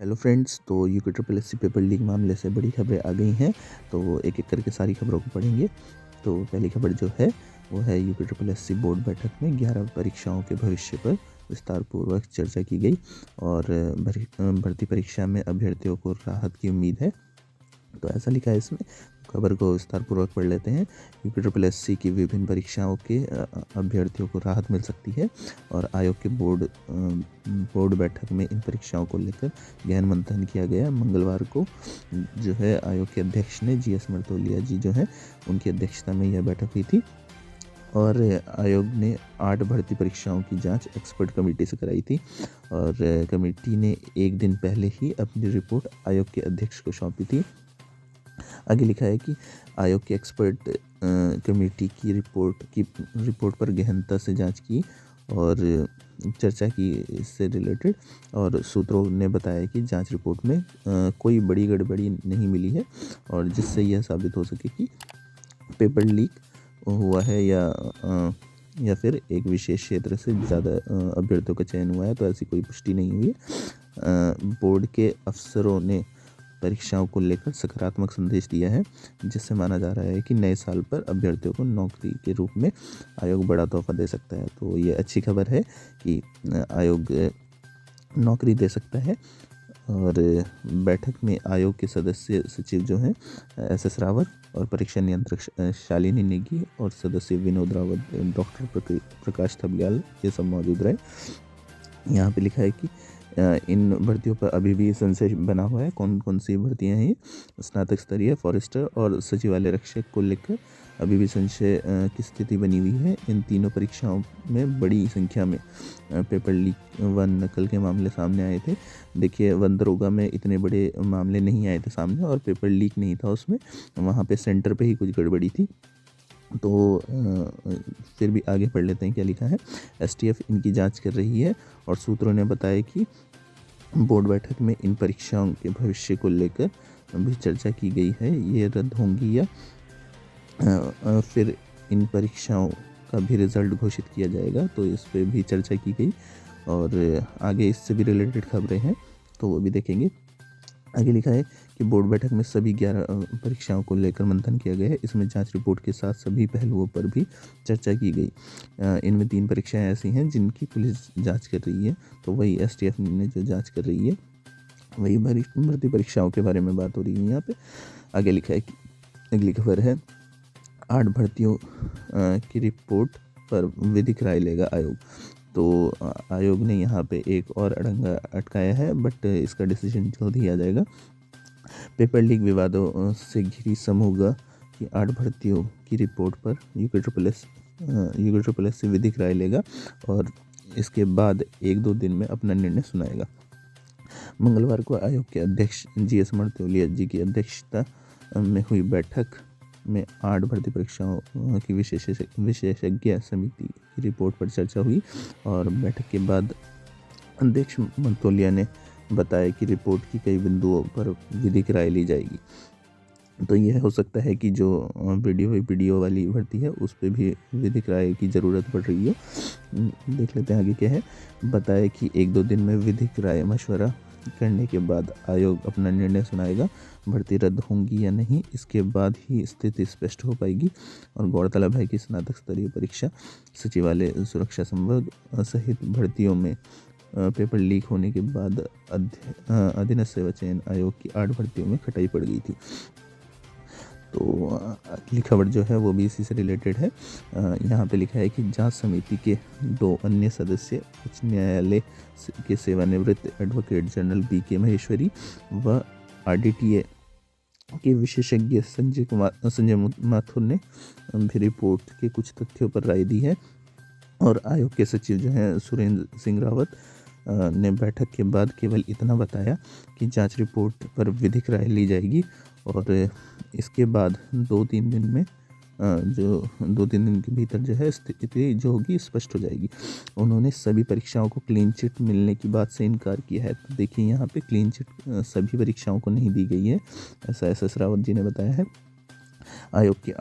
Hello friends, तो UK triple SC paper leak मामले से बड़ी खबरें आ गई हैं। तो एक एक करके सारी खबरों को पढ़ेंगे। तो पहली खबर जो है वो है यूके ट्रिपल एससी बोर्ड बैठक में 11 परीक्षाओं के भविष्य पर विस्तारपूर्वक चर्चा की गई और भर्ती परीक्षा में अभ्यर्थियों को राहत की उम्मीद है। तो ऐसा लिखा है इसमें। खबर को विस्तारपूर्वक पढ़ लेते हैं। यूपी ट्रिपल एससी की विभिन्न परीक्षाओं के अभ्यर्थियों को राहत मिल सकती है और आयोग के बोर्ड बैठक में इन परीक्षाओं को लेकर गहन मंथन किया गया। मंगलवार को जो है आयोग के अध्यक्ष ने GS मर्तोलिया जी जो है उनकी अध्यक्षता में यह बैठक हुई थी और आयोग ने 8 भर्ती परीक्षाओं की जांच एक्सपर्ट कमेटी से कराई थी और कमेटी ने एक दिन पहले ही अपनी रिपोर्ट आयोग के अध्यक्ष को सौंपी थी। आगे लिखा है कि आयोग की एक्सपर्ट कमेटी की रिपोर्ट पर गहनता से जांच की और चर्चा की इससे रिलेटेड, और सूत्रों ने बताया कि जांच रिपोर्ट में कोई बड़ी गड़बड़ी नहीं मिली है और जिससे यह साबित हो सके कि पेपर लीक हुआ है या फिर एक विशेष क्षेत्र से ज़्यादा अभ्यर्थियों का चयन हुआ है। तो ऐसी कोई पुष्टि नहीं हुई है। बोर्ड के अफसरों ने परीक्षाओं को लेकर सकारात्मक संदेश दिया है, जिससे माना जा रहा है कि नए साल पर अभ्यर्थियों को नौकरी के रूप में आयोग बड़ा तोहफा दे सकता है। तो ये अच्छी खबर है कि आयोग नौकरी दे सकता है। और बैठक में आयोग के सदस्य सचिव जो हैं SS रावत और परीक्षा नियंत्रक शालिनी नेगी और सदस्य विनोद रावत, डॉक्टर प्रकाश थबलियाल, ये सब मौजूद रहे। यहाँ पे लिखा है कि इन भर्तियों पर अभी भी संशय बना हुआ है। कौन कौन सी भर्तियां हैं? स्नातक स्तरीय, फॉरेस्टर और सचिवालय रक्षक को लेकर अभी भी संशय की स्थिति बनी हुई है। इन तीनों परीक्षाओं में बड़ी संख्या में पेपर लीक व नकल के मामले सामने आए थे। देखिए, वन दरोगा में इतने बड़े मामले नहीं आए थे सामने और पेपर लीक नहीं था उसमें, वहाँ पे सेंटर पे ही कुछ गड़बड़ी थी। तो फिर भी आगे पढ़ लेते हैं क्या लिखा है। STF इनकी जांच कर रही है और सूत्रों ने बताया कि बोर्ड बैठक में इन परीक्षाओं के भविष्य को लेकर भी चर्चा की गई है। ये रद्द होंगी या फिर इन परीक्षाओं का भी रिजल्ट घोषित किया जाएगा, तो इस पर भी चर्चा की गई और आगे इससे भी रिलेटेड खबरें हैं तो वो भी देखेंगे। आगे लिखा है कि बोर्ड बैठक में सभी 11 परीक्षाओं को लेकर मंथन किया गया है। इसमें जांच रिपोर्ट के साथ सभी पहलुओं पर भी चर्चा की गई। इनमें 3 परीक्षाएं ऐसी हैं जिनकी पुलिस जांच कर रही है, तो वही STF ने जो जांच कर रही है वही भर्ती परीक्षाओं के बारे में बात हो रही है यहाँ पे। आगे लिखा है कि अगली खबर है 8 भर्तियों की रिपोर्ट पर विधिक राय लेगा आयोग। तो आयोग ने यहाँ पे एक और अड़ंगा अटकाया है, बट इसका डिसीजन जल्द ही आ जाएगा। पेपर लीक विवादों से घिरी समूह की 8 भर्तियों की रिपोर्ट पर यूके ट्रिपल एस से विधिक राय लेगा और इसके बाद 1-2 दिन में अपना निर्णय सुनाएगा। मंगलवार को आयोग के अध्यक्ष GS मर्तोलिया जी की अध्यक्षता में हुई बैठक में 8 भर्ती परीक्षाओं की विशेषज्ञ समिति की रिपोर्ट पर चर्चा हुई और बैठक के बाद अध्यक्ष मर्तोलिया ने बताया कि रिपोर्ट की कई बिंदुओं पर विधिक राय ली जाएगी। तो यह हो सकता है कि जो वीडियो वाली भर्ती है उस पर भी विधिक राय की ज़रूरत पड़ रही है। देख लेते हैं आगे क्या है। बताया कि 1-2 दिन में विधिक राय मशवरा करने के बाद आयोग अपना निर्णय सुनाएगा। भर्ती रद्द होंगी या नहीं, इसके बाद ही स्थिति स्पष्ट हो पाएगी। और गौरतलब है कि स्नातक स्तरीय परीक्षा, सचिवालय सुरक्षा संवर्ग सहित भर्तियों में पेपर लीक होने के बाद अधीनस्थ सेवा चयन आयोग की 8 भर्तियों में खटाई पड़ गई थी। तो अगली खबर जो है वो भी इसी से रिलेटेड है। यहाँ पे लिखा है कि जांच समिति के 2 अन्य सदस्य उच्च न्यायालय के सेवानिवृत्त एडवोकेट जनरल BK महेश्वरी व RDTA के विशेषज्ञ संजय माथुर ने भी रिपोर्ट के कुछ तथ्यों पर राय दी है। और आयोग के सचिव जो हैं सुरेंद्र सिंह रावत ने बैठक के बाद केवल इतना बताया कि जांच रिपोर्ट पर विधिक राय ली जाएगी और इसके बाद 2-3 दिन में जो 2-3 दिन के भीतर जो है स्थिति जो होगी स्पष्ट हो जाएगी। उन्होंने सभी परीक्षाओं को क्लीन चिट मिलने की बात से इनकार किया है। तो देखिए, यहाँ पे क्लीन चिट सभी परीक्षाओं को नहीं दी गई है, ऐसा SS रावत जी ने बताया है। आयोग की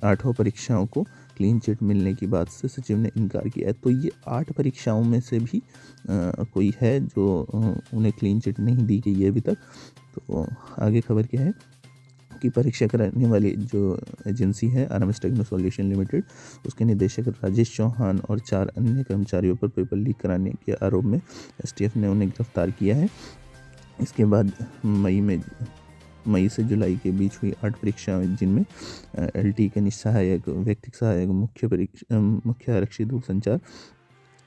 8 परीक्षाओं को क्लीन चिट मिलने की बात से सचिव ने इनकार किया है। तो ये 8 परीक्षाओं में से भी कोई है जो उन्हें क्लीन चिट नहीं दी गई है अभी तक। तो आगे खबर क्या है कि परीक्षा कराने वाली जो एजेंसी है RMS टेक्नो सॉल्यूशन लिमिटेड, उसके निदेशक राजेश चौहान और 4 अन्य कर्मचारियों पर पेपर लीक कराने के आरोप में STF ने उन्हें गिरफ्तार किया है। इसके बाद मई से जुलाई के बीच हुई 8 परीक्षाएं, जिनमें LT कनिष्ठ सहायक, व्यक्तिक सहायक, मुख्य आरक्षी दूरसंचार,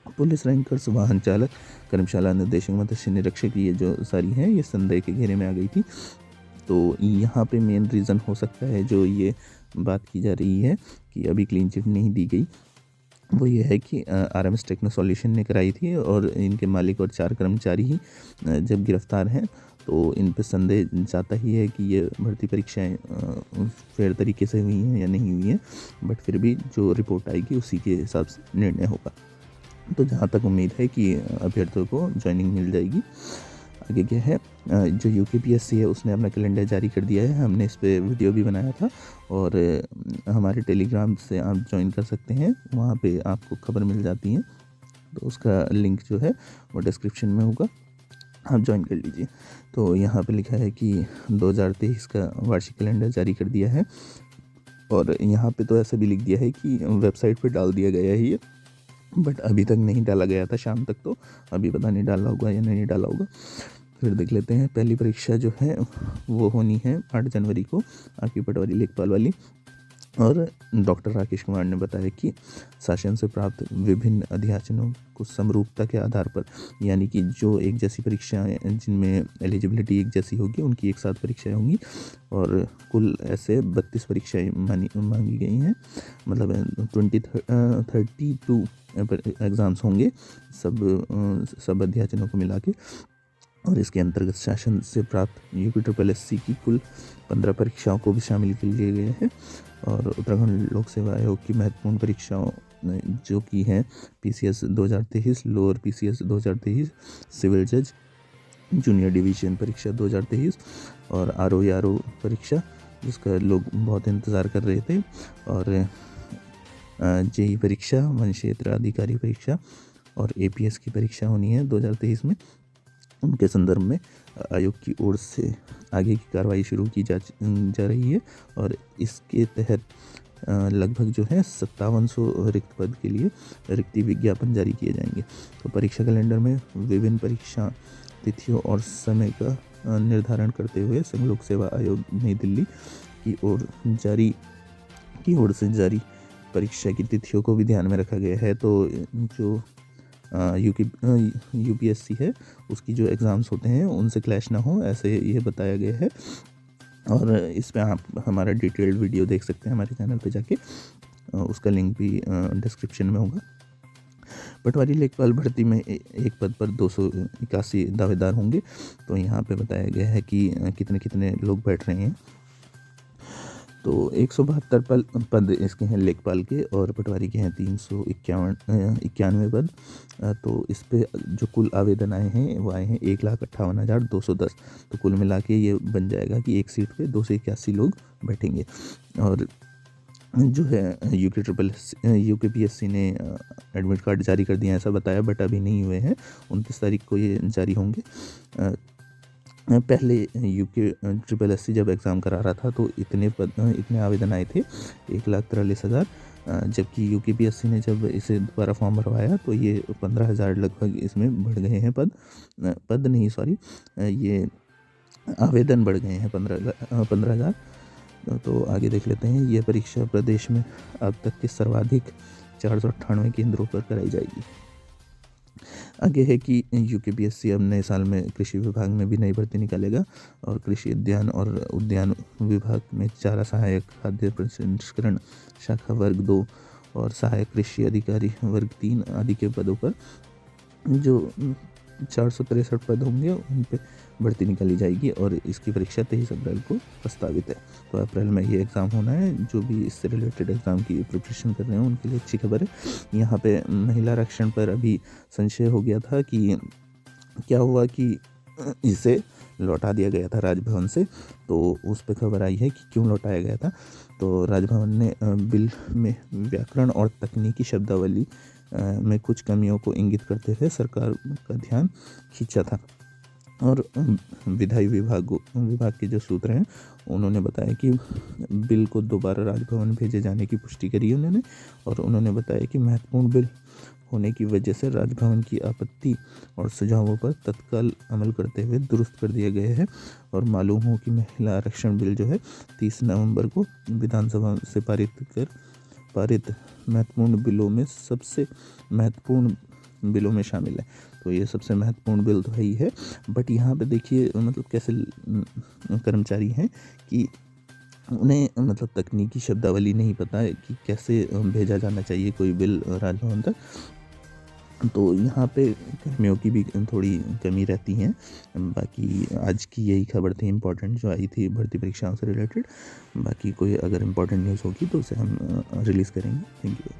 पुलिस रैंकर्स, वाहन चालक, कर्मशाला निर्देशक, मत्स्य निरीक्षक, ये जो सारी हैं ये संदेह के घेरे में आ गई थी। तो यहाँ पे मेन रीज़न हो सकता है जो ये बात की जा रही है कि अभी क्लीन चिट नहीं दी गई, वो ये है कि RMS टेक्नो सॉल्यूशन ने कराई थी और इनके मालिक और 4 कर्मचारी ही जब गिरफ्तार हैं तो इन पर संदेह जाता ही है कि ये भर्ती परीक्षाएं फेयर तरीके से हुई हैं या नहीं हुई हैं। बट फिर भी जो रिपोर्ट आएगी उसी के हिसाब से निर्णय होगा। तो जहाँ तक उम्मीद है कि अभ्यर्थियों को ज्वाइनिंग मिल जाएगी। आगे क्या है, जो UKPSC है उसने अपना कैलेंडर जारी कर दिया है। हमने इस पे वीडियो भी बनाया था और हमारे टेलीग्राम से आप ज्वाइन कर सकते हैं, वहाँ पे आपको खबर मिल जाती है। तो उसका लिंक जो है वो डिस्क्रिप्शन में होगा, आप ज्वाइन कर लीजिए। तो यहाँ पे लिखा है कि 2023 का वार्षिक कैलेंडर जारी कर दिया है और यहाँ पे तो ऐसा भी लिख दिया है कि वेबसाइट पे डाल दिया गया है ये, बट अभी तक नहीं डाला गया था शाम तक, तो अभी पता नहीं डाला होगा या नहीं डाला होगा। फिर देख लेते हैं। पहली परीक्षा जो है वो होनी है 8 जनवरी को, आपकी पटवारी लेखपाल वाली। और डॉक्टर राकेश कुमार ने बताया कि शासन से प्राप्त विभिन्न अध्याचनों को समरूपता के आधार पर, यानी कि जो एक जैसी परीक्षाएं जिनमें एलिजिबिलिटी एक जैसी होगी उनकी एक साथ परीक्षाएं होंगी और कुल ऐसे 32 परीक्षाएं मांगी गई हैं। मतलब 32 एग्ज़ाम्स होंगे सब अध्याचनों को मिला के। और इसके अंतर्गत शासन से प्राप्त UPSSC की कुल 15 परीक्षाओं को भी शामिल कर लिए गए हैं। और उत्तराखंड लोक सेवा आयोग की महत्वपूर्ण परीक्षाओं जो की हैं PCS 2023, लोअर PCS 2023, सिविल जज जूनियर डिवीजन परीक्षा 2023 और RO परीक्षा, जिसका लोग बहुत इंतज़ार कर रहे थे। और JEE परीक्षा, वन क्षेत्र अधिकारी परीक्षा और APS की परीक्षा होनी है 2023 में। उनके संदर्भ में आयोग की ओर से आगे की कार्रवाई शुरू की जा रही है और इसके तहत लगभग जो है 5700 रिक्त पद के लिए रिक्ति विज्ञापन जारी किए जाएंगे। तो परीक्षा कैलेंडर में विभिन्न परीक्षा तिथियों और समय का निर्धारण करते हुए संघ लोक सेवा आयोग नई दिल्ली की ओर से जारी परीक्षा की तिथियों को भी ध्यान में रखा गया है। तो जो UPSC है उसकी जो एग्ज़ाम्स होते हैं उनसे क्लैश ना हो, ऐसे ये बताया गया है। और इस पे आप हमारा डिटेल्ड वीडियो देख सकते हैं हमारे चैनल पे जाके, उसका लिंक भी डिस्क्रिप्शन में होगा। पटवारी लेखपाल भर्ती में एक पद पर 281 दावेदार होंगे। तो यहाँ पे बताया गया है कि कितने कितने लोग बैठ रहे हैं। तो 172 पद इसके हैं लेखपाल के और पटवारी के हैं 391 पद। तो इस पे जो कुल आवेदन आए हैं वो आए हैं 1,58,210। तो कुल मिला के ये बन जाएगा कि एक सीट पे 281 लोग बैठेंगे। और जो है UKPSC ने एडमिट कार्ड जारी कर दिया, ऐसा बताया, बट अभी नहीं हुए हैं। 29 तारीख को ये जारी होंगे। पहले UKSSC जब एग्ज़ाम करा रहा था तो इतने आवेदन आए थे 1,43,000, जबकि UKPSC ने जब इसे दोबारा फॉर्म भरवाया तो ये 15,000 लगभग इसमें बढ़ गए हैं। ये आवेदन बढ़ गए हैं 15,000। तो आगे देख लेते हैं। ये परीक्षा प्रदेश में अब तक के सर्वाधिक 498 केंद्रों पर कराई जाएगी। आगे है कि UKPSC अब नए साल में कृषि विभाग में भी नई भर्ती निकालेगा और कृषि उद्यान विभाग में चारा सहायक, खाद्य प्रसंस्करण शाखा वर्ग 2 और सहायक कृषि अधिकारी वर्ग 3 आदि के पदों पर जो 463 पद होंगे उन पे भर्ती निकाली जाएगी और इसकी परीक्षा 23 अप्रैल को प्रस्तावित है। तो अप्रैल में ये एग्ज़ाम होना है। जो भी इससे रिलेटेड एग्ज़ाम की प्रिपरेशन कर रहे हैं उनके लिए अच्छी खबर है। यहाँ पे महिला आरक्षण पर अभी संशय हो गया था कि क्या हुआ कि इसे लौटा दिया गया था राजभवन से। तो उस पर खबर आई है कि क्यों लौटाया गया था। तो राजभवन ने बिल में व्याकरण और तकनीकी शब्दावली में कुछ कमियों को इंगित करते हुए सरकार का ध्यान खींचा था। और विधायी विभाग के जो सूत्र हैं उन्होंने बताया कि बिल को दोबारा राजभवन भेजे जाने की पुष्टि करी उन्होंने। और उन्होंने बताया कि महत्वपूर्ण बिल होने की वजह से राजभवन की आपत्ति और सुझावों पर तत्काल अमल करते हुए दुरुस्त कर दिए गए हैं। और मालूम हो कि महिला आरक्षण बिल जो है 30 नवंबर को विधानसभा से पारित महत्वपूर्ण बिलों में सबसे महत्वपूर्ण बिलों में शामिल है। तो ये सबसे महत्वपूर्ण बिल तो है ही है। बट यहाँ पे देखिए मतलब कैसे कर्मचारी हैं कि उन्हें मतलब तकनीकी शब्दावली नहीं पता है कि कैसे भेजा जाना चाहिए कोई बिल राजभवन तक। तो यहाँ पे कर्मियों की भी थोड़ी कमी रहती है। बाकी आज की यही खबर थी इम्पोर्टेंट जो आई थी भर्ती परीक्षाओं से रिलेटेड। बाकी कोई अगर इम्पोर्टेंट न्यूज़ होगी तो उसे हम रिलीज़ करेंगे। Thank you.